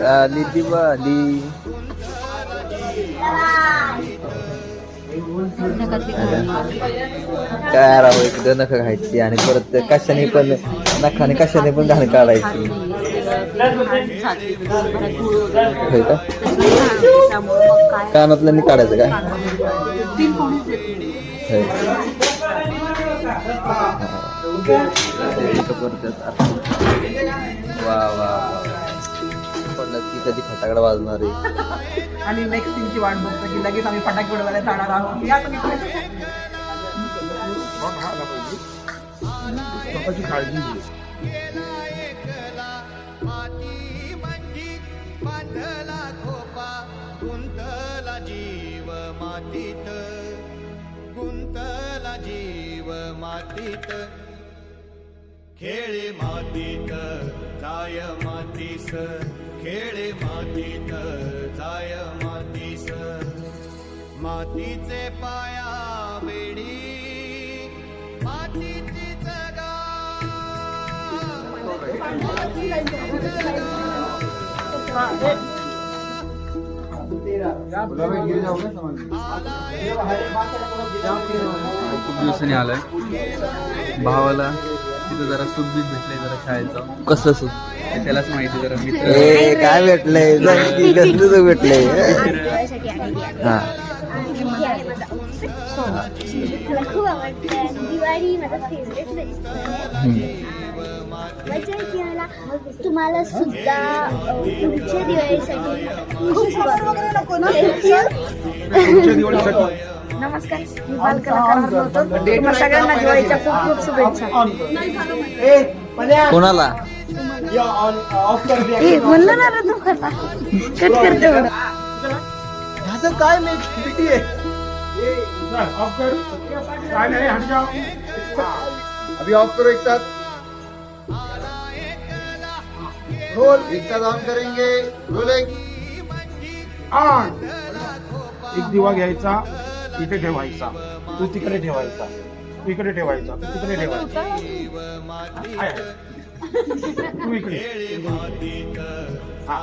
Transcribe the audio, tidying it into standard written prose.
आली दिवाळी. काय राव इकडं नख खायची आणि परत कशाने पण नखाने कशाने पण घाण काढायची. होय का? कानातल्यानी काढायचं काय? वा वा पडलं की कधी फटाकडा वाजणार आहे. आणि नेक्स्ट सीनची वाट बघतो की लगेच आम्ही फटाके उडवायला जाणार आहोत. या तुम्ही स्वतःची काळजी घे. गुंतला जीव मातीत, गुंतला जीव मातीत, खेळे मातीत जाय मातीस, खेळे मातीत जाय मातीस, मातीचे पाया वेडी मातीची जगा. खूप दिवसांनी आलाय भावाला तिथं जरा सुखबीत भेटलंय जरा शाळेचं. कसलं सुख? त्यालाच माहिती जरा मित्र ए काय भेटलंय? कसलं भेटलंय? हा मला खूप आवडतं. दिवाळी माझा फेवरेट फेस्टिवल. तुम्हाला सुद्धा पुढच्या दिवाळीसाठी नमस्कार. मी बालकलाकार तुम्हाला सगळ्यांना दिवाळीच्या खूप खूप शुभेच्छा. कोणाला? म्हणलं ना रे तू खाता कट करतो. ह्याचं काय भीती आहे? ऑफ कर. काय नाही हट जाओ. अभी ऑफ करो एक साथ. रोल एक साथ ऑन करेंगे. Rolling on. एक दिवा घ्यायचा, इथे ठेवायचा, तू तिकडे ठेवायचा, तू इकडे ठेवायचा, तू तिकडे ठेवायचा, तू इकडे. हा.